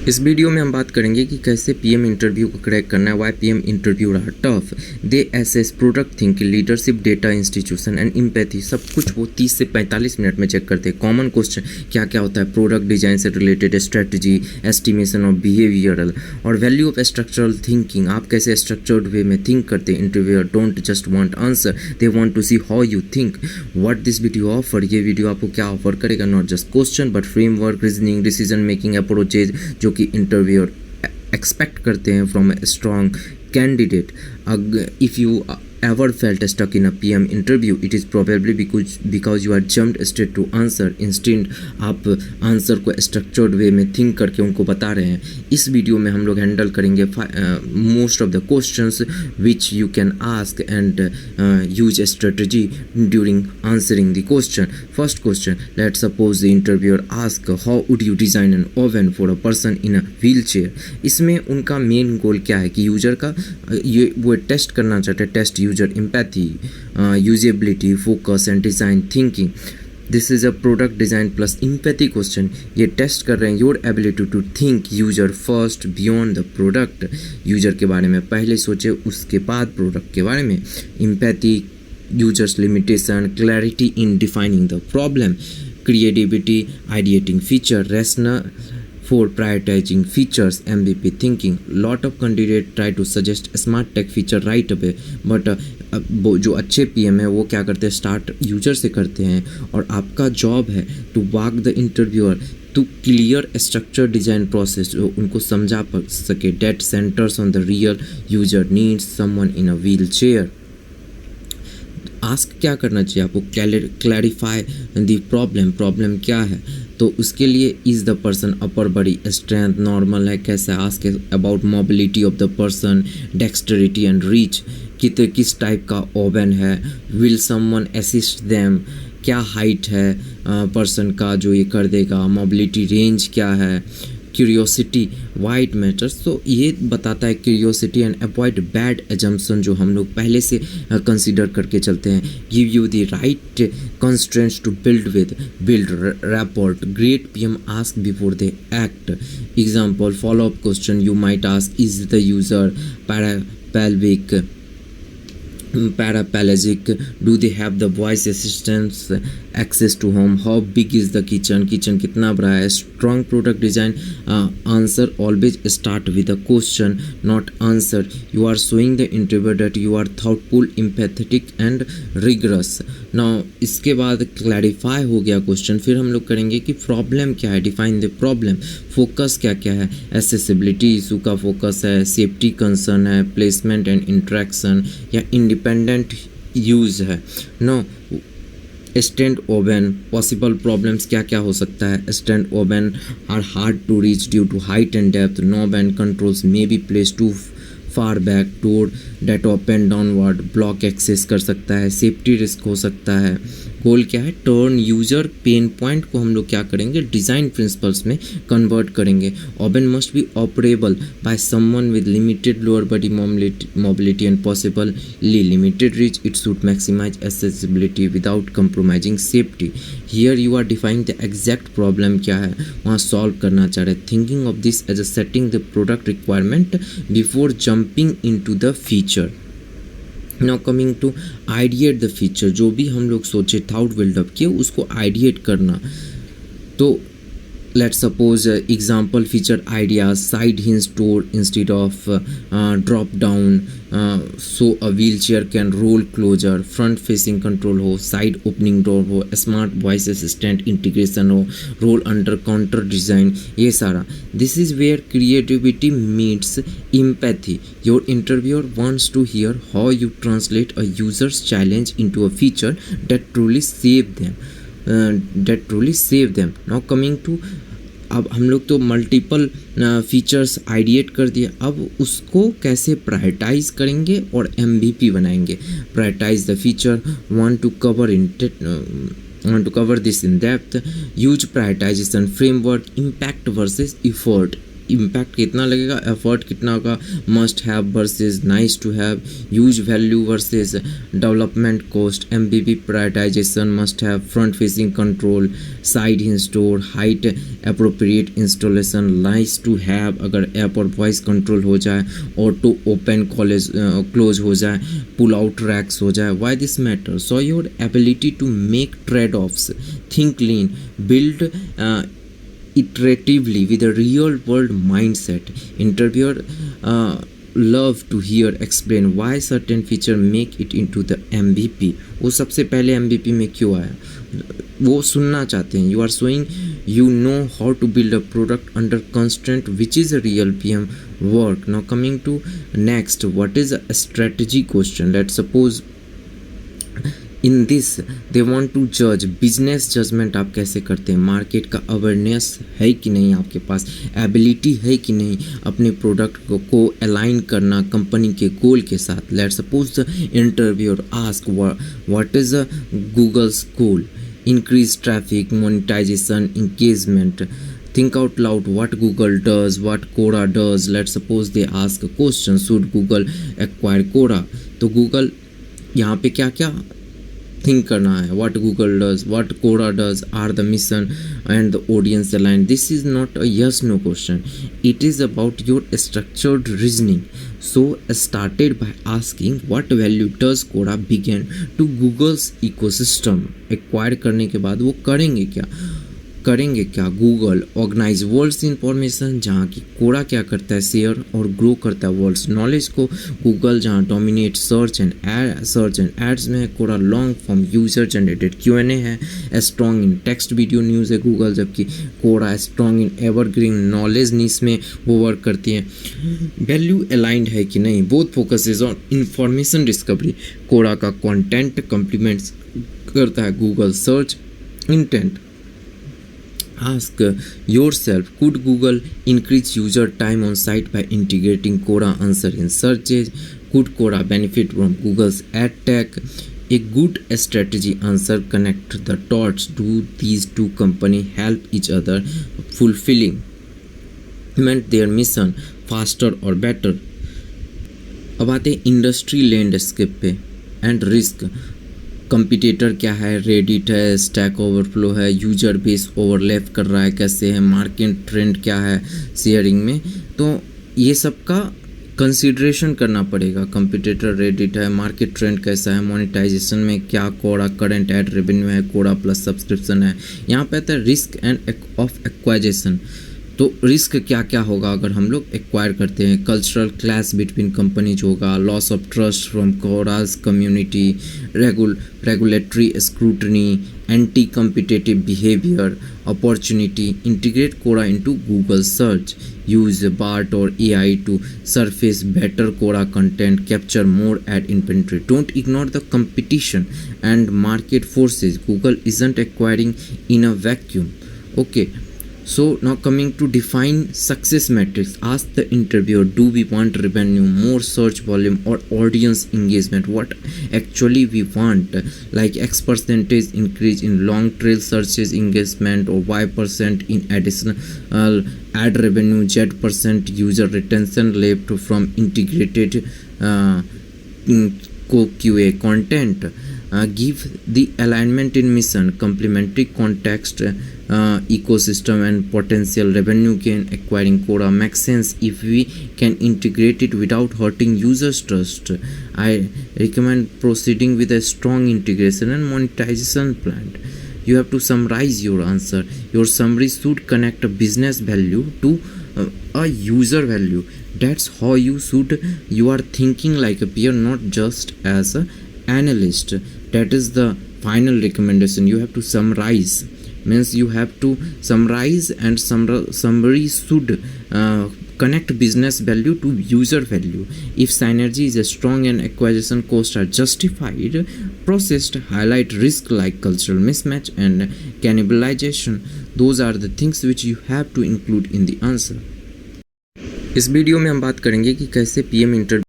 इस वीडियो में हम बात करेंगे कि कैसे पीएम इंटरव्यू को क्रैक करना है, वाई पीएम इंटरव्यू रहा tough, they assess product thinking, leadership, data, institution and empathy. सब कुछ वो 30 से 45 मिनट में चेक करते हैं। कॉमन क्वेश्चन क्या क्या होता है, प्रोडक्ट डिजाइन से related, strategy, estimation of behavioural और वैल्यू ऑफ स्ट्रक्चरल थिंकिंग। आप कैसे स्ट्रक्चर्ड वे में थिंक करते हैं। Interviewer don't just want answer, they want to see how you think. What this video offer, ये वीडियो आपको क्या ऑफर करेगा, not just question but framework, reasoning, decision making approaches जो कि इंटरव्यूअर एक्सपेक्ट करते हैं from a strong candidate. If you ever felt stuck in a PM interview, it is probably because you are jumped straight to answer instead आप answer को structured way में think करके उनको बता रहे हैं। इस वीडियो में हम लोग हैंडल करेंगे most of the questions which you can ask and use strategy during answering the question. First question, let suppose the interviewer ask how would you design an oven for a person in a wheelchair. इसमें उनका main goal क्या है कि user का ये वो test करना चाहते हैं, test user empathy, usability, focus and design thinking. This is a product design plus empathy question. ये टेस्ट कर रहे हैं your ability to think user first beyond the product. User के बारे में पहले सोचे, उसके बाद प्रोडक्ट के बारे में। empathy, users limitation, clarity in defining the problem, creativity, ideating feature, rational for prioritizing features, MVP thinking. Lot of candidates try to suggest smart tech feature right away, but जो अच्छे PM है वो क्या करते हैं, स्टार्ट यूजर से करते हैं। और आपका जॉब है to walk the interviewer to clear structure design process, जो उनको समझा सके, that centers on the real user needs someone in a wheelchair. Ask क्या करना चाहिए आपको, क्लैरिफाई द प्रॉब्लम क्या है। तो उसके लिए is the person upper body strength normal है कैसे, ask about mobility of the person, dexterity and reach, किस टाइप का ओवन है, विल समवन असिस्ट देम, क्या हाइट है पर्सन का जो ये कर देगा, मोबिलिटी रेंज क्या है, क्यूरियोसिटी वाइट मैटर्स। तो ये बताता है curiosity and avoid bad assumption जो हम लोग पहले से कंसीडर करके चलते हैं। Give you the right constraints to build rapport, great PM ask before they act. Example, follow up question you might ask, is the user paraplegic, do they have the voice assistance access to home, how big is the kitchen कितना बड़ा है। strong product design answer always start with a question not answer. You are showing the interviewer that you are thoughtful, empathetic and rigorous. now इसके बाद clarify हो गया question, फिर हम लोग करेंगे कि प्रॉब्लम क्या है, डिफाइन द प्रॉब्लम, फोकस क्या क्या है, एसेसिबिलिटी इशू का फोकस है, सेफ्टी कंसर्न है, प्लेसमेंट एंड इंट्रैक्शन या इंडिपेंडेंट यूज है। No stand oven, possible problems क्या क्या हो सकता है, stand oven are hard to reach due to height and depth, no ban controls may be place too far back, door that open downward, block access कर सकता है, safety risk हो सकता है। गोल क्या है, टर्न यूजर पेन पॉइंट को हम लोग क्या करेंगे, डिज़ाइन प्रिंसिपल्स में कन्वर्ट करेंगे। Oven must be operable by someone with limited lower body mobility and possibly limited reach, it should maximise accessibility without compromising safety. Here you are defining the exact problem क्या है, वहाँ solve करना चाह रहे। Thinking of this as a setting the product requirement before jumping into the feature. Now coming to ideate the feature, जो भी हम लोग सोचे थॉट बिल्डअप किए उसको आइडिएट करना। तो let's suppose example feature ideas, side hinge door instead of drop down, so a wheelchair can roll closer, front facing control हो, side opening door हो, smart voice assistant integration हो, roll under counter design, ये सारा। this is where creativity meets empathy. Your interviewer wants to hear how you translate a user's challenge into a feature that truly save them. Now coming to, अब हम लोग तो multiple features ideate कर दिए, अब उसको कैसे प्रायोरिटाइज करेंगे और MVP बनाएंगे। Prioritise the feature, want to cover this in depth, use prioritization framework, impact versus effort, impact कितना लगेगा, एफर्ट कितना होगा, must have versus nice to have, use value versus development cost, MBP prioritization, must have, front facing control, side instore, height appropriate installation, nice to have अगर app और voice control हो जाए, auto open college close हो जाए, pull out रैक्स हो जाए. Why this matter? So your ability to make trade offs, think lean, build iteratively with a real world mindset. Interviewer love to hear explain why certain feature make it into the MVP. वो सबसे पहले MVP में क्यों आया, वो सुनना चाहते हैं. You are showing you know how to build a product under constraint, which is a real PM work. Now coming to next, what is a strategy question? Let's suppose in this they want to जज, business judgement आप कैसे करते हैं, market का awareness है कि नहीं, आपके पास एबिलिटी है कि नहीं अपने प्रोडक्ट को अलाइन करना कंपनी के गोल के साथ. Let suppose the interviewer ask what is a Google's goal, increase traffic, monetisation, engagement. Think out loud what Google does, what Quora does. Let's suppose they ask a question, should Google acquire Quora? तो Google यहाँ पे क्या क्या think करना है, what Google does, what Quora does, are the mission and the audience aligned. This is not a yes no question, it is about your structured reasoning. So started by asking what value does Quora begin to Google's ecosystem. Acquire करने के बाद वो करेंगे क्या, Google organise world's information, जहाँ की कोड़ा क्या करता है, शेयर और ग्रो करता है वर्ल्ड्स नॉलेज को. गूगल जहाँ डोमिनेट सर्च एंड एड्स में है, Quora long form user generated Q&A है, strong in text video news है गूगल, जबकि Quora strong in evergreen knowledge niche में वो वर्क करती है. वैल्यू अलाइंड है कि नहीं, both focuses on information discovery. Quora का कंटेंट कम्प्लीमेंट्स करता है Google search intent. Ask yourself, could Google increase user time on site by integrating Quora answer in searches? Could Quora benefit from Google's ad tech? A good strategy answer connect the dots. Do these two companies help each other fulfilling their mission faster or better? अब आते हैं industry landscape पे and risk. Competitor क्या है, Reddit है, stack overflow है, user base overlap कर रहा है कैसे है, मार्केट ट्रेंड क्या है शेयरिंग में. तो ये सब का कंसिडरेशन करना पड़ेगा. कंपटीटर रेडिट है, मार्केट ट्रेंड कैसा है, मोनेटाइजेशन में क्या कोड़ा करंट एड रेवेन्यू है, कोड़ा प्लस सब्सक्रिप्शन है. यहाँ पे आता है रिस्क एंड ऑफ एक्वाइजेशन. तो रिस्क क्या क्या होगा अगर हम लोग एक्वायर करते हैं, कल्चरल क्लैश बिटवीन कंपनीज होगा, loss of trust from Quora's community, regulatory scrutiny, anti competitive behaviour, opportunity. Integrate Quora into Google search, use Bard और AI to surface better Quora content, capture more ad inventory. Don't ignore the competition and market forces. Google isn't acquiring in a vacuum. Okay. So now coming to define success metrics. Ask the interviewer, do we want revenue, more search volume or audience engagement? What actually we want, like X percentage increase in long trail searches engagement, or Y% in additional ad revenue, Z% user retention left from integrated QA content. Give the alignment in mission, complementary context, ecosystem and potential revenue gain. Acquiring Quora makes sense if we can integrate it without hurting users' trust. I recommend proceeding with a strong integration and monetization plan. You have to summarize your answer. Your summary should connect a business value to a user value. That's how you are thinking like a peer, not just as a analyst. That is the final recommendation. You have to summarize, means you have to summarize, and summary should connect business value to user value. If synergy is strong and acquisition costs are justified, processed, highlight risk like cultural mismatch and cannibalization. Those are the things which you have to include in the answer. इस video में हम बात करेंगे कि कैसे PM interview